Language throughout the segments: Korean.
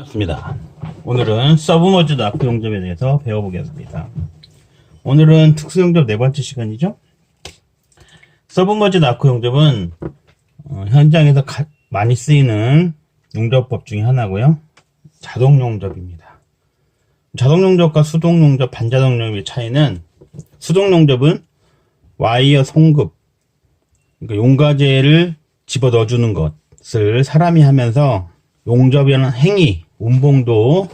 반갑습니다. 오늘은 서브머지드 아크 용접에 대해서 배워보겠습니다. 오늘은 특수용접 네 번째 시간이죠. 서브머지드 아크 용접은 현장에서 많이 쓰이는 용접법 중에 하나고요. 자동 용접입니다. 자동 용접과 수동 용접, 반자동 용접의 차이는, 수동 용접은 와이어 송급, 그러니까 용가제를 집어 넣어주는 것을 사람이 하면서, 용접이라는 행위, 운봉도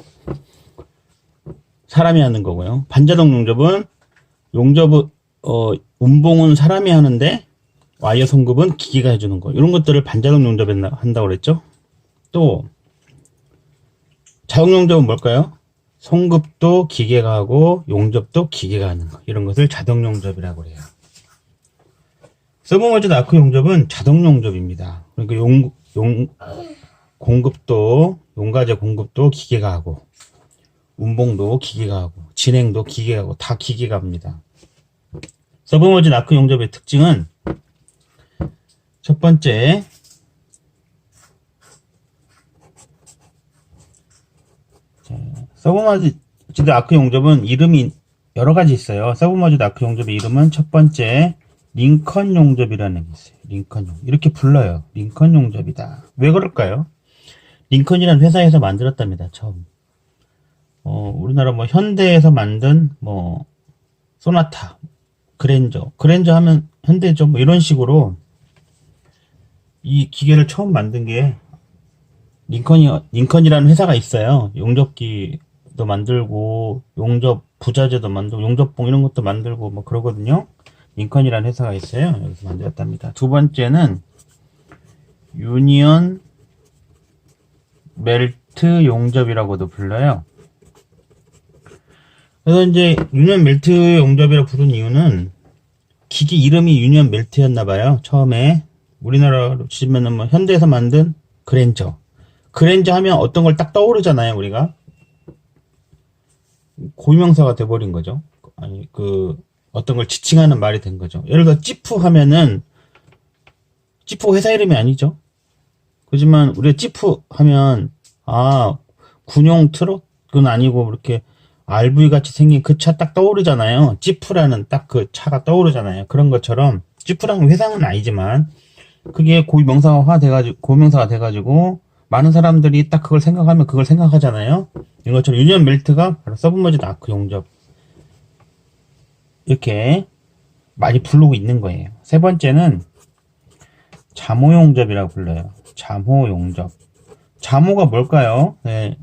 사람이 하는 거고요. 반자동 용접은 운봉은 사람이 하는데 와이어 송급은 기계가 해주는 거. 이런 것들을 반자동 용접에 한다고 그랬죠. 또 자동 용접은 뭘까요? 송급도 기계가 하고 용접도 기계가 하는 거. 이런 것을 자동 용접이라고 해요. 서브머지드 아크 용접은 자동 용접입니다. 그러니까 공급도, 용가제 공급도 기계가 하고, 운봉도 기계가 하고, 진행도 기계가 하고, 다 기계가 합니다. 서브머지드 아크 용접의 특징은, 첫 번째, 서브머지드 아크 용접은 이름이 여러 가지 있어요. 서브머지드 아크 용접의 이름은 첫 번째, 링컨 용접이라는 게 있어요. 링컨 용접. 이렇게 불러요. 링컨 용접이다. 왜 그럴까요? 링컨이라는 회사에서 만들었답니다. 처음. 우리나라 현대에서 만든 소나타, 그랜저 하면 현대죠. 이런 식으로 이 기계를 처음 만든 게 링컨이라는 회사가 있어요. 용접기도 만들고 용접 부자재도 만들고 용접봉 이런 것도 만들고 그러거든요. 링컨이라는 회사가 있어요. 여기서 만들었답니다. 두 번째는 유니언 멜트 용접이라고도 불러요. 그래서 이제 유니언 멜트 용접이라고 부른 이유는 기계 이름이 유니언 멜트였나봐요. 처음에 우리나라로 치면은 현대에서 만든 그랜저 하면 어떤 걸 딱 떠오르잖아요. 우리가 고유명사가 돼버린 거죠. 아니 어떤 걸 지칭하는 말이 된 거죠. 예를 들어 찌푸 하면은 찌푸 회사 이름이 아니죠. 그렇지만 우리가 찌푸 하면 군용 트럭은 아니고 이렇게 RV 같이 생긴 그 차 딱 떠오르잖아요. 찌푸라는 딱 그 차가 떠오르잖아요. 그런 것처럼 찌푸라는 회사는 아니지만 그게 고유명사가 돼가지고 많은 사람들이 딱 그걸 생각하면 그걸 생각하잖아요. 이런 것처럼 유니언 멜트가 바로 서브머지드 아크 용접 이렇게 많이 부르고 있는 거예요. 세 번째는 자모 용접이라고 불러요. 자모 용접. 자모가 뭘까요? 네.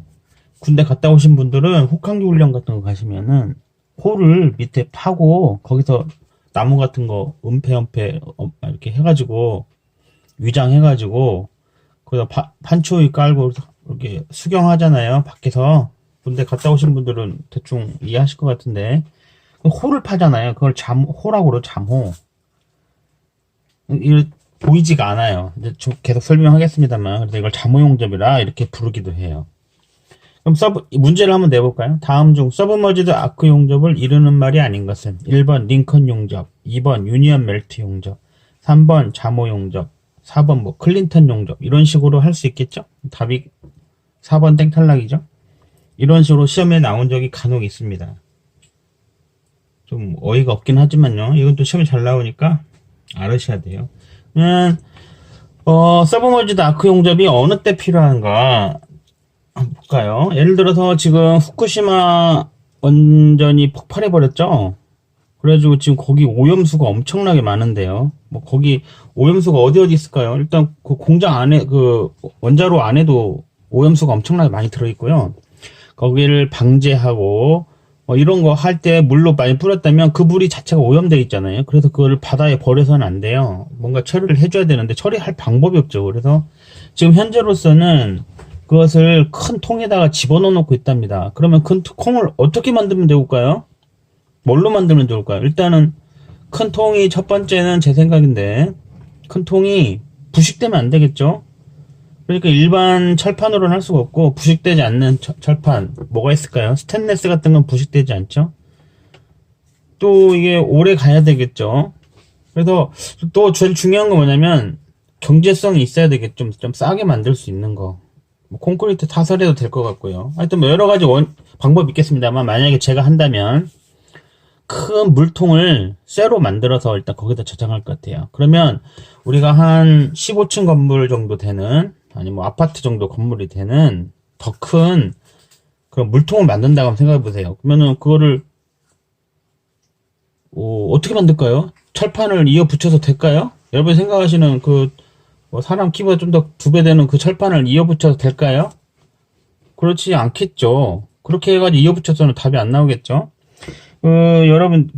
군대 갔다 오신 분들은 혹한기 훈련 같은 거 가시면은 홀을 밑에 파고 거기서 나무 같은 거 은폐 이렇게 해가지고 위장해가지고 거기다 판초이 깔고 이렇게 수경하잖아요. 밖에서. 군대 갔다 오신 분들은 대충 이해하실 것 같은데 홀을 파잖아요. 그걸 호라고 그러죠. 잠호. 보이지가 않아요. 이제 계속 설명하겠습니다만, 그래서 이걸 자모 용접이라 이렇게 부르기도 해요. 그럼 문제를 한번 내볼까요? 다음 중 서브머지드 아크 용접을 이루는 말이 아닌 것은 1번 링컨 용접, 2번 유니언 멜트 용접, 3번 자모 용접, 4번 클린턴 용접 이런 식으로 할 수 있겠죠? 답이 4번 땡탈락이죠? 이런 식으로 시험에 나온 적이 간혹 있습니다. 좀 어이가 없긴 하지만요. 이건 또 시험에 잘 나오니까 알으셔야 돼요. 서브머지드 아크 용접이 어느 때 필요한가 한번 볼까요? 예를 들어서 지금 후쿠시마 원전이 폭발해버렸죠? 그래가지고 지금 거기 오염수가 엄청나게 많은데요. 거기 오염수가 어디 있을까요? 일단 그 공장 안에, 원자로 안에도 오염수가 엄청나게 많이 들어있고요. 거기를 방제하고, 이런 거 할 때 물로 많이 뿌렸다면 그 물이 자체가 오염되어 있잖아요. 그래서 그거를 바다에 버려서는 안 돼요. 뭔가 처리를 해줘야 되는데 처리할 방법이 없죠. 그래서 지금 현재로서는 그것을 큰 통에다가 집어넣어 놓고 있답니다. 그러면 큰 통을 어떻게 만들면 좋을까요? 뭘로 만들면 좋을까요? 일단은 큰 통이 첫 번째는 제 생각인데 큰 통이 부식되면 안 되겠죠? 그러니까 일반 철판으로는 할 수가 없고 부식되지 않는 철판 뭐가 있을까요? 스테인리스 같은 건 부식되지 않죠? 또 이게 오래 가야 되겠죠? 그래서 또 제일 중요한 건 뭐냐면 경제성이 있어야 되겠죠. 좀 싸게 만들 수 있는 거. 뭐 콘크리트 타설해도 될 것 같고요. 하여튼 뭐 여러 가지 방법이 있겠습니다만, 만약에 제가 한다면 큰 물통을 쇠로 만들어서 일단 거기다 저장할 것 같아요. 그러면 우리가 한 15층 건물 정도 되는, 아니 뭐 아파트 정도 건물이 되는 더 큰 그런 물통을 만든다고 한번 생각해 보세요. 그러면은 그거를 어떻게 만들까요? 철판을 이어 붙여서 될까요? 여러분이 생각하시는 뭐 사람 키보다 좀 더 2배 되는 그 철판을 이어 붙여서 될까요? 그렇지 않겠죠. 그렇게 해가지고 이어 붙여서는 답이 안 나오겠죠. 여러분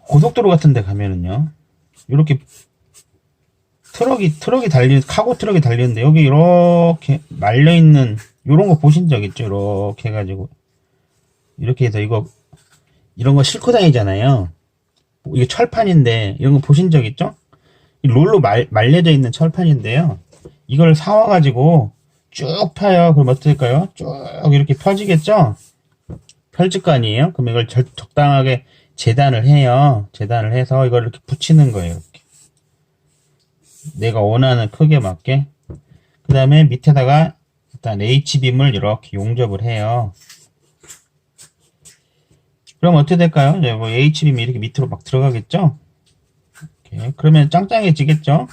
고속도로 같은 데 가면은요, 이렇게 트럭이 카고 트럭이 달리는데, 여기 이렇게 말려있는, 요런 거 보신 적 있죠? 이렇게 해가지고, 이렇게 해서 이런 거 싣고 다니잖아요. 이게 철판인데, 이런 거 보신 적 있죠? 이 롤로 말려져 있는 철판인데요. 이걸 사와가지고, 쭉 펴요. 그럼 어떻게 될까요? 쭉 이렇게 펴지겠죠? 펼칠 거 아니에요? 그럼 이걸 적당하게 재단을 해요. 재단을 해서 이걸 이렇게 붙이는 거예요. 이렇게. 내가 원하는 크기에 맞게. 그 다음에 밑에다가 일단 H빔을 이렇게 용접을 해요. 그럼 어떻게 될까요? 이제 뭐 H빔이 이렇게 밑으로 막 들어가겠죠? 이렇게. 그러면 짱짱해지겠죠?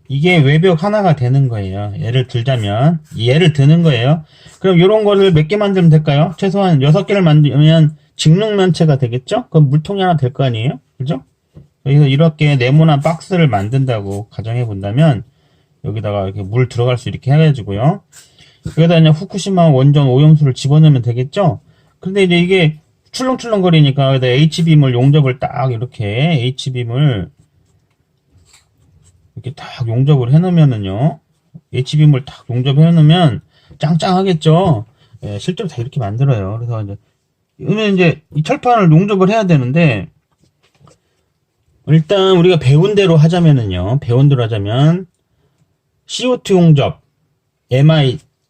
이게 외벽 하나가 되는 거예요. 예를 들자면, 예를 드는 거예요. 그럼 이런 거를 몇 개 만들면 될까요? 최소한 6개를 만들면 직육면체가 되겠죠? 그럼 물통이 하나 될 거 아니에요? 그죠? 그래서 이렇게 네모난 박스를 만든다고 가정해 본다면, 여기다가 이렇게 물 들어갈 수 있게 해가지고요. 여기다 그냥 후쿠시마 원전 오염수를 집어넣으면 되겠죠? 근데 이제 이게 출렁출렁거리니까 여기다 H빔을 용접을 딱 이렇게 H빔을 이렇게 딱 용접을 해놓으면은요, H빔을 딱 용접해 놓으면 짱짱하겠죠? 예, 실제로 다 이렇게 만들어요. 그래서 이제 이 철판을 용접을 해야 되는데, 일단 우리가 배운 대로 하자면은요, CO2 용접,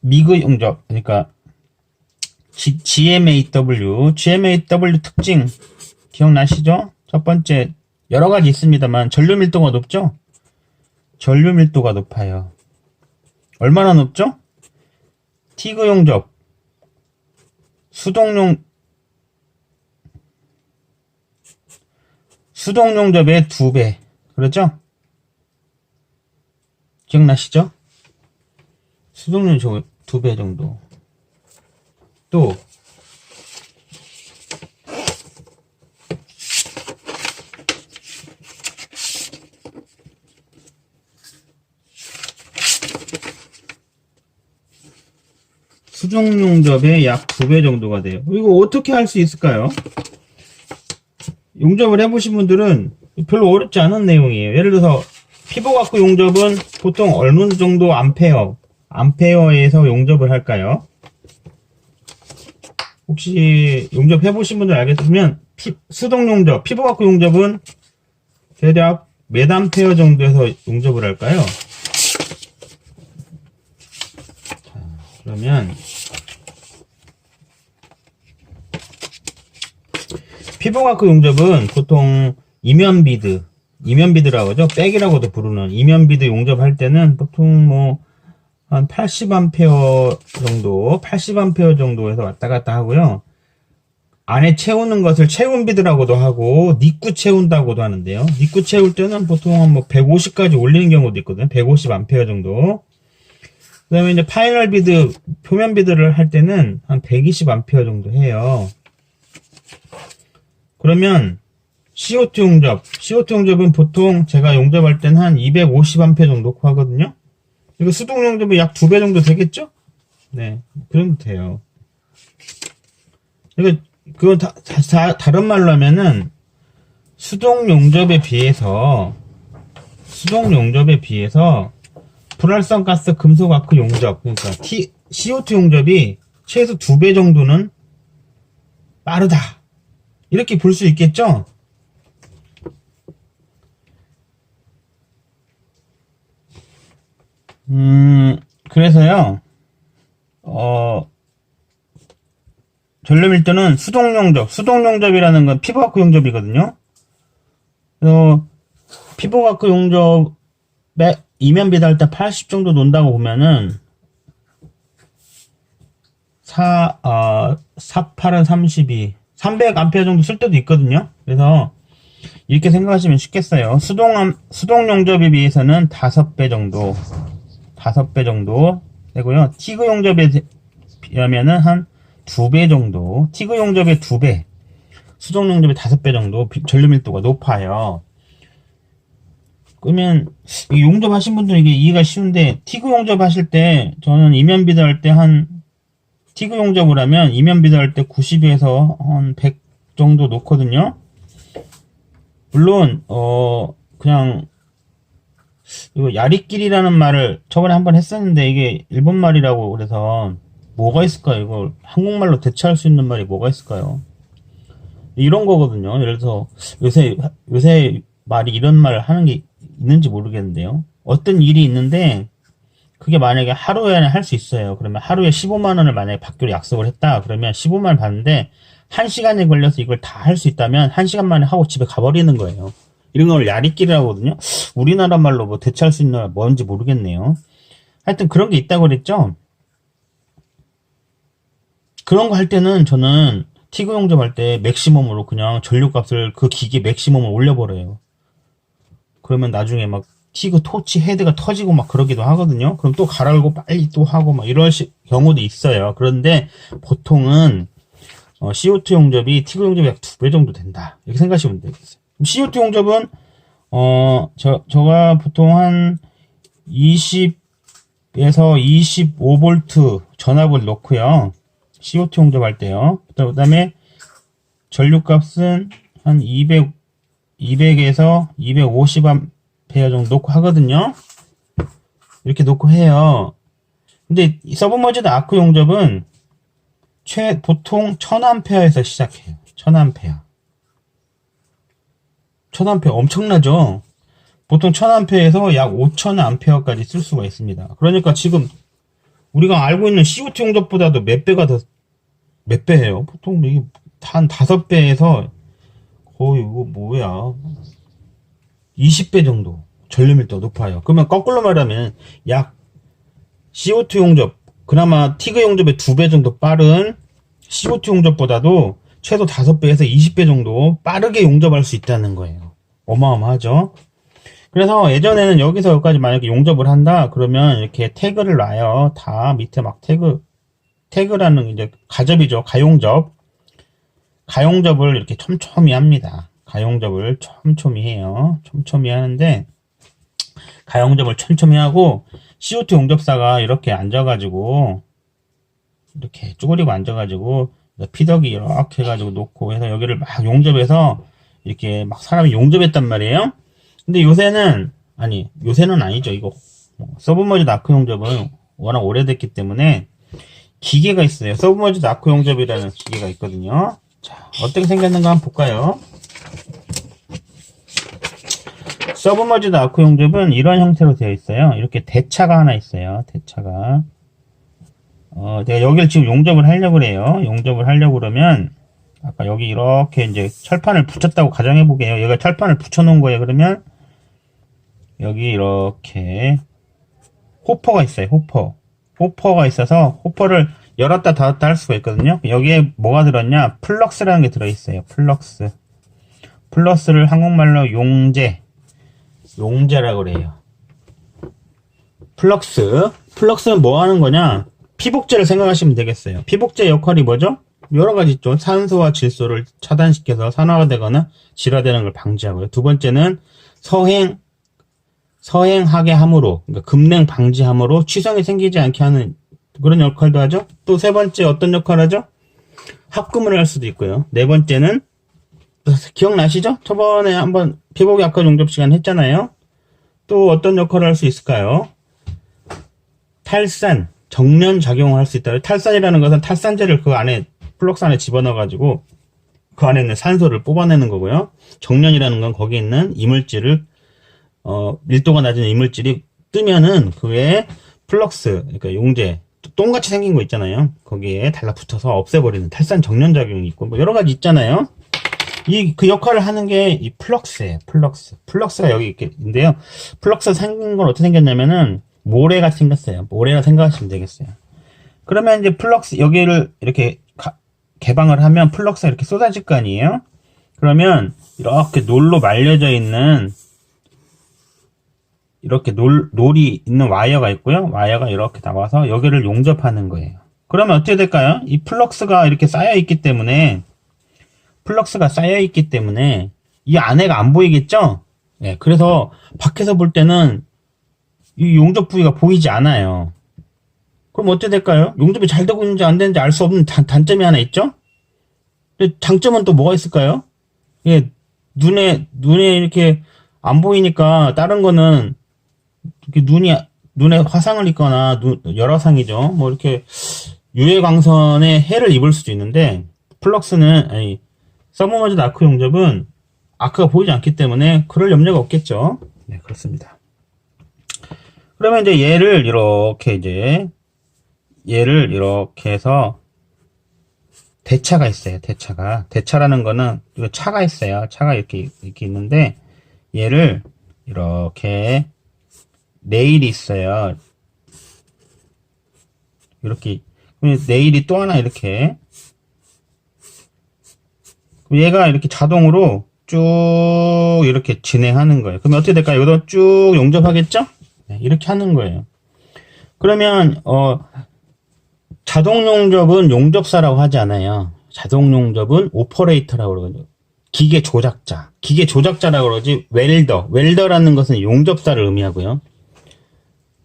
미그 용접, 그러니까 GMAW 특징 기억나시죠? 첫 번째, 여러 가지 있습니다만 전류 밀도가 높죠? 전류 밀도가 높아요. 얼마나 높죠? 티그 용접, 수동 용접의 2배. 그렇죠? 기억나시죠? 수동 용접 2배 정도. 또 수동 용접의 약 2배 정도가 돼요. 이거 어떻게 할 수 있을까요? 용접을 해보신 분들은 별로 어렵지 않은 내용이에요. 예를 들어서 피부각구 용접은 보통 어느 정도 암페어에서 용접을 할까요? 혹시 용접해보신 분들 알겠으면 수동 용접, 피부각구 용접은 대략 몇 암페어 정도에서 용접을 할까요? 자, 그러면 피부과크 용접은 보통 이면비드라고 하죠. 백이라고도 부르는 이면비드 용접할 때는 보통 뭐 한 80A 정도에서 왔다 갔다 하고요. 안에 채우는 것을 채운비드라고도 하고 니꾸 채운다고도 하는데요. 니꾸 채울 때는 보통 뭐 150까지 올리는 경우도 있거든요. 150A 정도. 그 다음에 이제 파이널 비드, 표면 비드를 할 때는 한 120A 정도 해요. 그러면 CO2 용접은 보통 제가 용접할 땐 한 250A 정도 놓고 하거든요. 이거 수동 용접이 약 2배 정도 되겠죠? 네, 그 정도 돼요. 그건 다른 말로 하면은 수동 용접에 비해서 불활성 가스 금속 아크 용접, 그러니까 CO2 용접이 최소 2배 정도는 빠르다. 이렇게 볼 수 있겠죠? 그래서요, 전류 밀도는 수동 용접이라는 건 피부과크 용접이거든요. 피부과크 용접 이면 비달 때 80 정도 논다고 보면은 48은 32, 300A 정도 쓸 때도 있거든요. 그래서 이렇게 생각하시면 쉽겠어요. 수동 용접에 비해서는 5배 정도 되고요. 티그 용접에 비하면은 한 2배 정도, 티그 용접의 2배, 수동 용접의 5배 정도 전류 밀도가 높아요. 그러면 이 용접하신 분들은 이게 이해가 쉬운데, 티그 용접하실 때 저는 이면 비대할 때 티그 용접을 하면 이면 비대할 때 90에서 한 100 정도 놓거든요. 물론 그냥 이거 야리끼리라는 말을 저번에 한번 했었는데, 이게 일본 말이라고 그래서 뭐가 있을까요? 이걸 한국말로 대체할 수 있는 말이 뭐가 있을까요? 이런 거거든요. 예를 들어서 요새 말이 이런 말을 하는 게 있는지 모르겠는데요. 어떤 일이 있는데 그게 만약에 하루에 할 수 있어요. 그러면 하루에 15만 원을 만약에 받기로 약속을 했다. 그러면 15만 원 받는데 1시간에 걸려서 이걸 다 할 수 있다면 1시간 만에 하고 집에 가버리는 거예요. 이런 걸 야리끼리라고 하거든요. 우리나라 말로 뭐 대체할 수 있는 말 뭔지 모르겠네요. 하여튼 그런 게 있다고 그랬죠. 그런 거 할 때는 저는 티그 용접할 때 맥시멈으로 그냥 전류값을 그 기계 맥시멈을 올려버려요. 그러면 나중에 막 티그 토치 헤드가 터지고 막 그러기도 하거든요. 그럼 또 갈아올고 빨리 또 하고 막 이럴 경우도 있어요. 그런데 보통은 CO2 용접이 티그 용접이 약 2배 정도 된다. 이렇게 생각하시면 되겠어요. CO2 용접은 제가 보통 한 20에서 25V 전압을 넣고요. CO2 용접할 때요. 그 다음에 전류값은 한 200에서 250A 정도 놓고 하거든요. 이렇게 놓고 해요. 근데 서브머지드 아크 용접은 보통 1000A에서 시작해요. 1000A. 1000A 엄청나죠? 보통 1000A에서 약 5000A까지 쓸 수가 있습니다. 그러니까 지금 우리가 알고 있는 CO2 용접보다도 몇 배예요? 보통 이게 한 5배에서 거의 이거 뭐야 20배 정도 전류 밀도가 높아요. 그러면 거꾸로 말하면 약 CO2 용접, 그나마 티그 용접의 2배 정도 빠른 CO2 용접보다도 최소 5배에서 20배 정도 빠르게 용접할 수 있다는 거예요. 어마어마하죠. 그래서 예전에는 여기서 여기까지 만약에 용접을 한다 그러면 이렇게 태그를 놔요. 다 밑에 막 태그라는 이제 가접이죠. 가용접을 이렇게 촘촘히 합니다. 가용접을 촘촘히 해요. 촘촘히 하는데, 가용접을 촘촘히 하고 CO2 용접사가 이렇게 앉아가지고 이렇게 쭈그리고 앉아가지고 피덕이 이렇게 해가지고 놓고 해서 여기를 막 용접해서 이렇게 막 사람이 용접했단 말이에요. 근데 요새는 아니죠. 이거 서브머지드 아크 용접은 워낙 오래됐기 때문에 기계가 있어요. 서브머지드 아크 용접이라는 기계가 있거든요. 자, 어떻게 생겼는가 한번 볼까요? 서브머지드 아크 용접은 이런 형태로 되어 있어요. 이렇게 대차가 하나 있어요. 대차가. 내가 여기를 지금 용접을 하려고 그래요. 용접을 하려고 그러면, 아까 여기 이렇게 이제 철판을 붙였다고 가정해보게요. 여기가 철판을 붙여놓은 거예요. 그러면, 여기 이렇게, 호퍼가 있어요. 호퍼가 있어서, 호퍼를 열었다 닫았다 할 수가 있거든요. 여기에 뭐가 들었냐? 플럭스라는 게 들어있어요. 플러스를 한국말로 용제라고 그래요. 플럭스는 뭐 하는 거냐? 피복제를 생각하시면 되겠어요. 피복제 역할이 뭐죠? 여러 가지 있죠. 산소와 질소를 차단시켜서 산화가 되거나 질화되는 걸 방지하고요. 두 번째는 서행하게 함으로, 그러니까 급냉 방지함으로 취성이 생기지 않게 하는 그런 역할도 하죠. 또 세 번째 어떤 역할을 하죠? 합금을 할 수도 있고요. 네 번째는 기억나시죠? 저번에 한번 피복이 아까 용접 시간 했잖아요. 또 어떤 역할을 할 수 있을까요? 탈산, 정련 작용을 할 수 있다. 탈산이라는 것은 탈산제를 그 안에 플럭스 안에 집어넣어가지고 그 안에 있는 산소를 뽑아내는 거고요. 정련이라는 건 거기 있는 이물질을 밀도가 낮은 이물질이 뜨면은 그게 플럭스, 그러니까 용제, 똥같이 생긴 거 있잖아요. 거기에 달라붙어서 없애버리는 탈산 정련 작용이 있고 뭐 여러 가지 있잖아요. 그 역할을 하는 게 이 플럭스예요. 플럭스가 여기 이렇게 있는데요. 플럭스 생긴 건 어떻게 생겼냐면은 모래같이 생겼어요. 모래라 생각하시면 되겠어요. 그러면 이제 플럭스 여기를 이렇게 개방을 하면 플럭스가 이렇게 쏟아질 거 아니에요? 그러면 이렇게 놀로 말려져 있는 이렇게 놀이 있는 와이어가 있고요. 와이어가 이렇게 나와서 여기를 용접하는 거예요. 그러면 어떻게 될까요? 이 플럭스가 이렇게 쌓여 있기 때문에 이 안에가 안 보이겠죠? 네, 그래서 밖에서 볼 때는 이 용접 부위가 보이지 않아요. 그럼 어떻게 될까요? 용접이 잘 되고 있는지 안 되는지 알 수 없는 단점이 하나 있죠? 근데 장점은 또 뭐가 있을까요? 예, 눈에 이렇게 안 보이니까 다른 거는 이렇게 눈에 화상을 입거나 열화상이죠. 뭐 이렇게 유해광선에 해를 입을 수도 있는데 서브머지드 아크 용접은 아크가 보이지 않기 때문에 그럴 염려가 없겠죠. 네, 그렇습니다. 그러면 이제 얘를 이렇게 해서 대차가 있어요. 대차라는 거는 차가 있어요. 차가 이렇게 있는데 얘를 이렇게 레일이 있어요. 이렇게 레일이 또 하나 이렇게 얘가 이렇게 자동으로 쭉 이렇게 진행하는 거예요. 그러면 어떻게 될까요? 이것도 쭉 용접하겠죠? 네, 이렇게 하는 거예요. 그러면 자동 용접은 용접사라고 하지 않아요. 자동 용접은 오퍼레이터라고 그러거든요. 기계 조작자라고 그러지 웰더라는 것은 용접사를 의미하고요.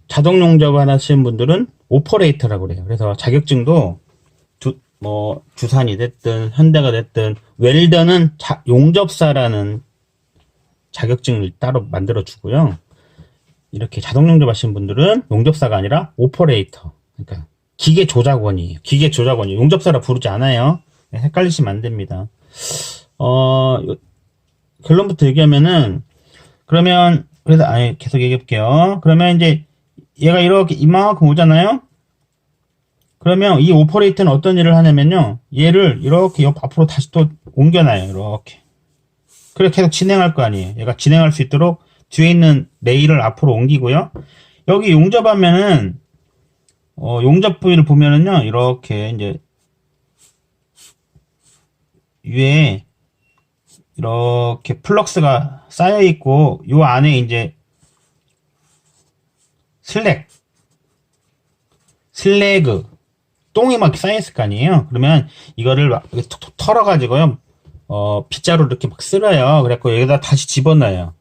자동 용접을 하시는 분들은 오퍼레이터라고 그래요. 그래서 자격증도 주산이 됐든 현대가 됐든 웰더는 용접사라는 자격증을 따로 만들어 주고요. 이렇게 자동 용접 하시는 분들은 용접사가 아니라 오퍼레이터. 그러니까 기계 조작원이에요. 용접사라 부르지 않아요. 네, 헷갈리시면 안 됩니다. 결론부터 얘기하면은 그러면 계속 얘기해 볼게요. 그러면 이제 얘가 이렇게 이만큼 오잖아요. 그러면 이 오퍼레이터는 어떤 일을 하냐면요. 얘를 이렇게 앞으로 다시 또 옮겨놔요. 이렇게. 그래 계속 진행할 거 아니에요. 얘가 진행할 수 있도록 뒤에 있는 레일을 앞으로 옮기고요. 여기 용접하면은 용접 부위를 보면은요. 이렇게 이제 위에 이렇게 플럭스가 쌓여 있고 요 안에 이제 슬래그 똥이 막 쌓여있을 거 아니에요. 그러면 이거를 막 털어가지고요. 빗자루 이렇게 막 쓸어요. 그래갖고 여기다 다시 집어넣어요.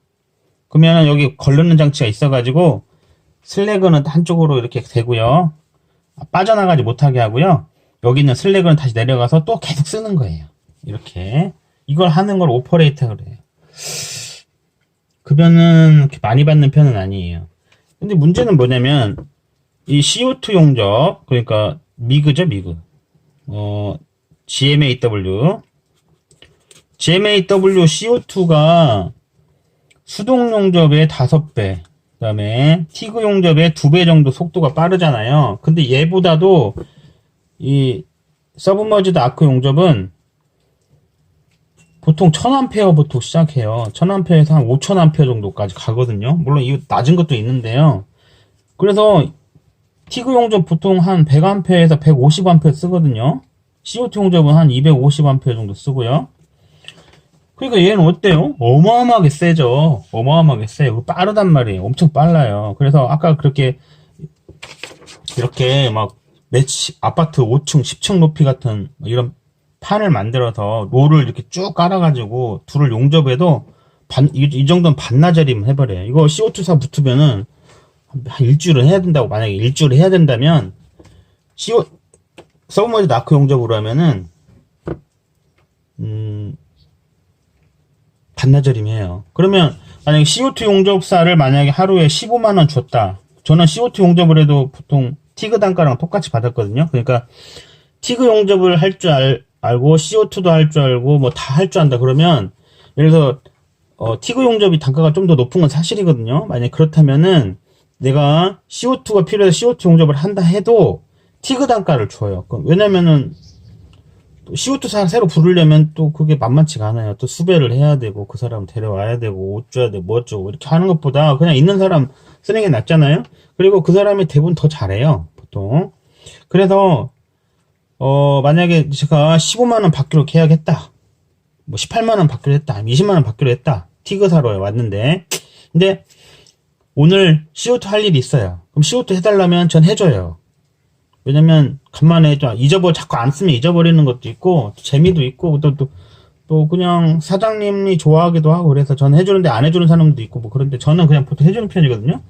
그러면 여기 걸르는 장치가 있어가지고 슬래그는 한쪽으로 이렇게 되고요. 빠져나가지 못하게 하고요. 여기 있는 슬래그는 다시 내려가서 또 계속 쓰는 거예요. 이렇게. 이걸 하는 걸 오퍼레이터 그래요. 급여는 그렇게 많이 받는 편은 아니에요. 근데 문제는 뭐냐면 이 CO2 용접, 그러니까 미그죠, 미그. GMAW CO2가 수동 용접의 5배, 그 다음에 티그 용접의 2배 정도 속도가 빠르잖아요. 근데 얘보다도 이 서브머지드 아크 용접은 보통 1000A부터 시작해요. 1000A에서 한 5000A 정도까지 가거든요. 물론 이 낮은 것도 있는데요. 그래서 티그 용접 보통 한 100A에서 150A 쓰거든요. CO2 용접은 한 250A 정도 쓰고요. 그러니까 얘는 어때요? 어마어마하게 세죠. 어마어마하게 세요. 빠르단 말이에요. 엄청 빨라요. 그래서 아까 이렇게 막 아파트 5층, 10층 높이 같은 이런 판을 만들어서 롤을 이렇게 쭉 깔아가지고 둘을 용접해도 이 정도는 반나절이면 해버려요. 이거 CO2사 붙으면은 한 일주일은 해야 된다고, 만약에 일주일을 해야 된다면 서브머지드 아크 용접으로 하면은 반나절이면 해요. 그러면 만약에 CO2 용접사를 만약에 하루에 15만원 줬다. 저는 CO2 용접을 해도 보통 티그 단가랑 똑같이 받았거든요. 그러니까 티그 용접을 할 줄 알고 CO2도 할 줄 알고 뭐 다 할 줄 안다 그러면, 예를 들어서 티그 용접이 단가가 좀 더 높은 건 사실이거든요. 만약에 그렇다면은 내가 CO2가 필요해서 CO2 용접을 한다 해도 티그 단가를 줘요. 왜냐면은 또 CO2 새로 부르려면 또 그게 만만치가 않아요. 또 수배를 해야 되고, 그 사람 데려와야 되고, 옷 줘야 되고, 뭐 어쩌고, 이렇게 하는 것보다 그냥 있는 사람 쓰는 게 낫잖아요? 그리고 그 사람이 대부분 더 잘해요, 보통. 그래서, 만약에 제가 15만원 받기로 계약했다. 뭐 18만원 받기로 했다. 20만원 받기로 했다. 티그 사러 왔는데. 근데, 오늘 CO2 할 일이 있어요. 그럼 CO2 해달라면 전 해줘요. 왜냐면 간만에 좀 자꾸 안 쓰면 잊어버리는 것도 있고 재미도 있고 또 그냥 사장님이 좋아하기도 하고 그래서 저는 해주는데 안 해주는 사람도 있고 뭐 그런데 저는 그냥 보통 해주는 편이거든요.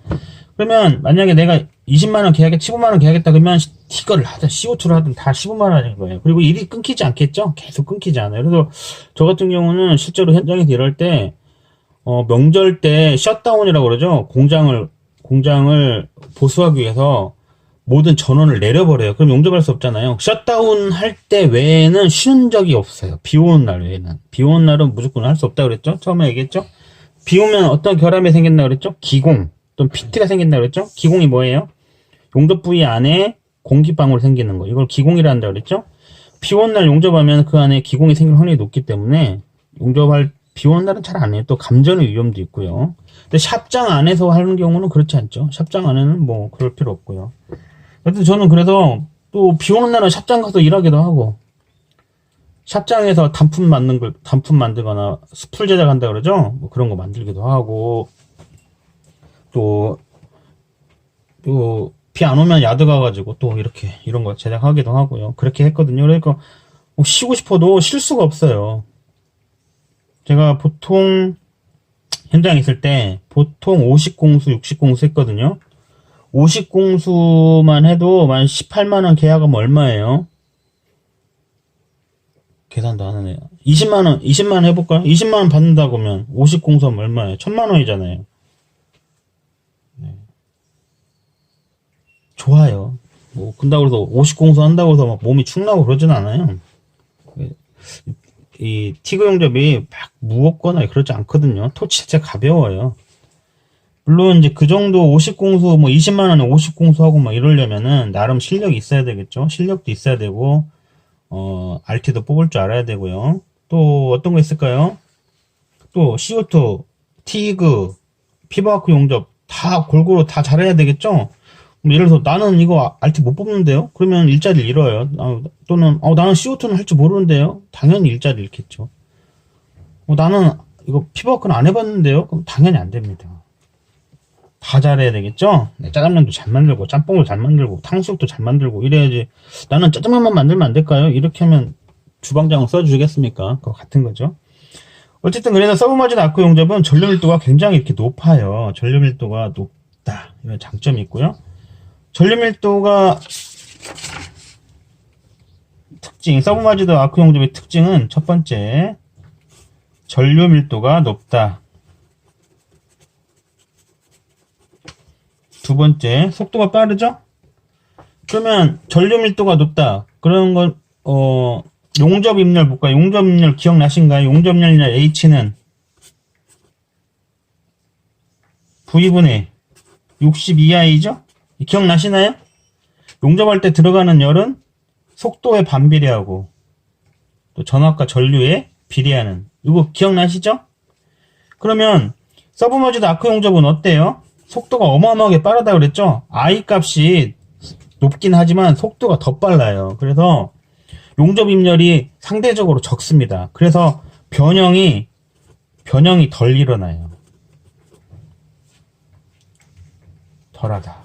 그러면 만약에 내가 20만원 계약에 15만원 계약했다 그러면 티거를 하든 CO2를 하든 다 15만원인 거예요. 그리고 일이 끊기지 않겠죠? 계속 끊기지 않아요. 그래서 저 같은 경우는 실제로 현장에서 일할 때 명절 때 셧다운이라고 그러죠. 공장을 보수하기 위해서 모든 전원을 내려버려요. 그럼 용접할 수 없잖아요. 셧다운 할 때 외에는 쉬는 적이 없어요. 비 오는 날 외에는. 비 오는 날은 무조건 할 수 없다고 그랬죠? 처음에 얘기했죠? 비 오면 어떤 결함이 생긴다고 그랬죠? 기공 또는 피트가 생긴다고 그랬죠? 기공이 뭐예요? 용접 부위 안에 공기방울 생기는 거. 이걸 기공이라 한다고 그랬죠? 비 오는 날 용접하면 그 안에 기공이 생길 확률이 높기 때문에 비 오는 날은 잘 안 해요. 또 감전의 위험도 있고요. 근데 샵장 안에서 하는 경우는 그렇지 않죠. 샵장 안에는 뭐 그럴 필요 없고요. 하여튼 저는 그래서 또 비 오는 날은 샵장 가서 일하기도 하고 샵장에서 단품 만들거나 스풀 제작한다 그러죠. 뭐 그런 거 만들기도 하고 또 비 안 오면 야드 가가지고 또 이런 거 제작하기도 하고요. 그렇게 했거든요. 그러니까 뭐 쉬고 싶어도 쉴 수가 없어요. 제가 보통 현장에 있을 때 보통 50공수, 60공수 했거든요. 50공수만 해도 만 18만원 계약하면 얼마예요? 계산도 안 하네요. 20만원 해볼까요? 20만원 받는다고 하면 50공수 하면 얼마예요? 1000만원이잖아요. 네. 좋아요. 뭐, 근다고 해서 50공수 한다고 해서 막 몸이 축나고 그러진 않아요. 이 티그 용접이 막 무겁거나 그러지 않거든요. 토치 자체가 가벼워요. 물론 이제 그 정도 50공수 뭐 20만원에 50공수 하고 막 이러려면은 나름 실력이 있어야 되겠죠. 실력도 있어야 되고 RT도 뽑을 줄 알아야 되고요. 또 어떤 거 있을까요? 또 CO2, 티그, 피버와크 용접 다 골고루 다 잘해야 되겠죠. 예를 들어서 나는 이거 RT 못 뽑는데요? 그러면 일자리를 잃어요. 또는 나는 CO2는 할 줄 모르는데요? 당연히 일자리를 잃겠죠. 나는 이거 피버워크는 안 해봤는데요? 그럼 당연히 안 됩니다. 다 잘해야 되겠죠? 네, 짜장면도 잘 만들고 짬뽕도 잘 만들고 탕수육도 잘 만들고 이래야지. 나는 짜장면만 만들면 안 될까요? 이렇게 하면 주방장을 써주겠습니까? 그거 같은 거죠. 어쨌든 그래서 서브머진 아크 용접은 전류 밀도가 굉장히 이렇게 높아요. 전류 밀도가 높다 이런 장점이 있고요. 전류 밀도가 서브머진 아크 용접의 특징은 첫 번째 전류 밀도가 높다. 두 번째, 속도가 빠르죠? 그러면 전류 밀도가 높다. 그런 건, 용접 입열 볼까요? 용접 입열 기억나신가요? 용접 입열 H는 V분의 62i죠? 기억나시나요? 용접할 때 들어가는 열은 속도에 반비례하고 또 전압과 전류에 비례하는 이거 기억나시죠? 그러면 서브머지드 아크 용접은 어때요? 속도가 어마어마하게 빠르다 그랬죠? I 값이 높긴 하지만 속도가 더 빨라요. 그래서 용접 입열이 상대적으로 적습니다. 그래서 변형이 덜 일어나요. 덜하다.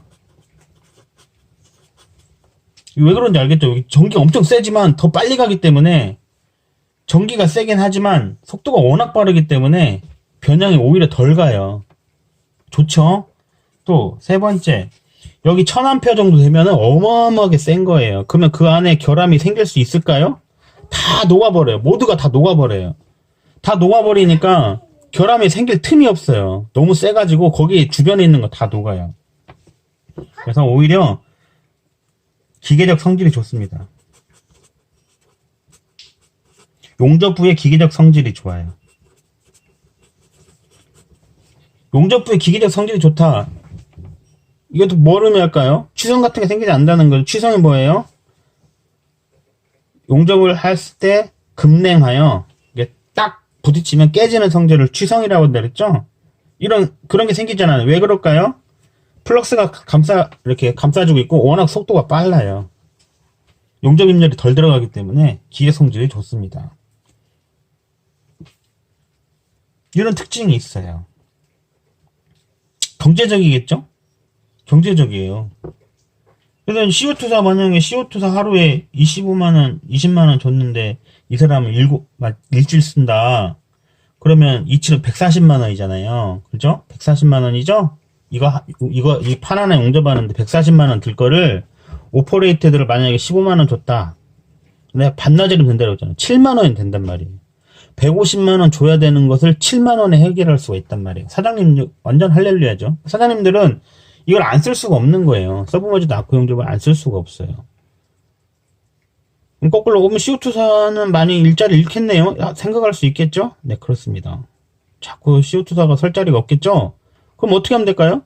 왜 그런지 알겠죠? 전기가 엄청 세지만 더 빨리 가기 때문에 전기가 세긴 하지만 속도가 워낙 빠르기 때문에 변형이 오히려 덜 가요. 좋죠? 또 세 번째, 여기 1000A 정도 되면 어마어마하게 센 거예요. 그러면 그 안에 결함이 생길 수 있을까요? 다 녹아버려요. 모두가 다 녹아버려요. 다 녹아버리니까 결함이 생길 틈이 없어요. 너무 세가지고 거기 주변에 있는 거 다 녹아요. 그래서 오히려 기계적 성질이 좋습니다. 용접부의 기계적 성질이 좋아요. 용접부의 기계적 성질이 좋다. 이것도 뭐를 의미할까요? 취성 같은 게 생기지 않는다는 거죠. 취성이 뭐예요? 용접을 했을 때 급냉하여 이게 딱 부딪히면 깨지는 성질을 취성이라고 한다 그랬죠? 그런 게 생기잖아요. 왜 그럴까요? 플럭스가 이렇게 감싸주고 있고 워낙 속도가 빨라요. 용접 입열이 덜 들어가기 때문에 기계 성질이 좋습니다. 이런 특징이 있어요. 경제적이겠죠? 경제적이에요. 그래서 CO2사 만약에 CO2사 하루에 25만원, 20만원 줬는데 이 사람은 일주일 쓴다. 그러면 이치는 140만원이잖아요. 그죠? 140만원이죠? 이 판 하나 용접하는데 140만원 들 거를 오퍼레이터들을 만약에 15만원 줬다. 내가 반나절이면 된다고 했잖아요. 7만원이 된단 말이에요. 150만원 줘야 되는 것을 7만원에 해결할 수가 있단 말이에요. 사장님 완전 할렐루야죠. 사장님들은 이걸 안 쓸 수가 없는 거예요. 서브머지도 아쿠 용접을 안 쓸 수가 없어요. 거꾸로 보면 CO2사는 많이 일자리 잃겠네요. 생각할 수 있겠죠? 네, 그렇습니다. 자꾸 CO2사가 설 자리가 없겠죠? 그럼 어떻게 하면 될까요?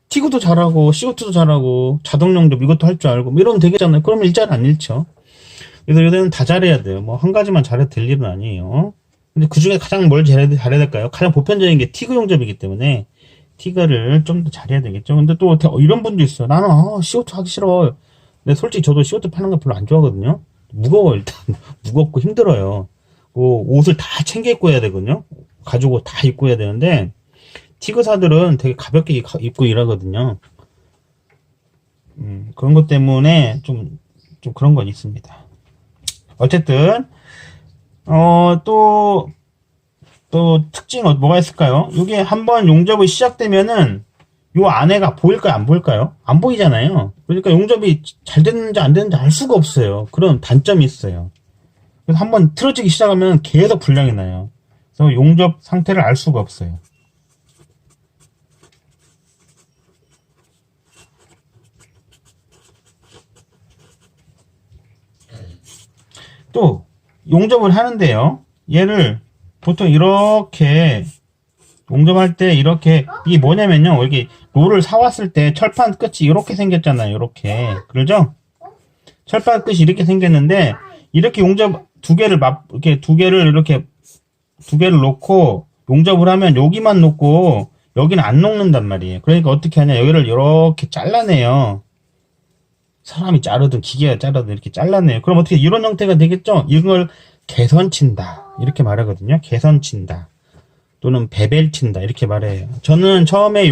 티그도 잘하고 CO2도 잘하고 자동 용접 이것도 할 줄 알고 뭐 이러면 되겠잖아요. 그러면 일자리 안 잃죠. 그래서 요새는 다 잘해야 돼요. 뭐 한 가지만 잘해도 될 일은 아니에요. 근데 그 중에 가장 뭘 잘해야 될까요? 가장 보편적인 게 티그 용접이기 때문에 티그를 좀 더 잘해야 되겠죠. 근데 또 이런 분도 있어요. 나는 CO2 하기 싫어. 근데 솔직히 저도 CO2 파는 거 별로 안 좋아하거든요. 무거워 일단 무겁고 힘들어요. 뭐 옷을 다 챙겨 입고 해야 되거든요. 가지고 다 입고 해야 되는데 티그사들은 되게 가볍게 입고 일하거든요. 그런 것 때문에 좀 그런 건 있습니다. 어쨌든 또 특징 뭐가 있을까요? 이게 한번 용접이 시작되면은 요 안에가 보일까요? 안 보일까요? 안 보이잖아요. 그러니까 용접이 잘 됐는지 안 됐는지 알 수가 없어요. 그런 단점이 있어요. 그래서 한번 틀어지기 시작하면 계속 불량이 나요. 그래서 용접 상태를 알 수가 없어요. 또 용접을 하는데요. 얘를 보통 이렇게 용접할 때 이렇게 이게 뭐냐면요. 여기 롤을 사왔을 때 철판 끝이 이렇게 생겼잖아요. 이렇게 그러죠? 철판 끝이 이렇게 생겼는데 이렇게 용접 이렇게 두 개를 놓고 용접을 하면 여기만 놓고 여기는 안 녹는단 말이에요. 그러니까 어떻게 하냐? 여기를 이렇게 잘라내요. 사람이 자르든 기계가 자르든 이렇게 잘라내요. 그럼 어떻게 이런 형태가 되겠죠? 이걸 개선친다 이렇게 말하거든요. 개선친다 또는 베벨친다 이렇게 말해요. 저는 처음에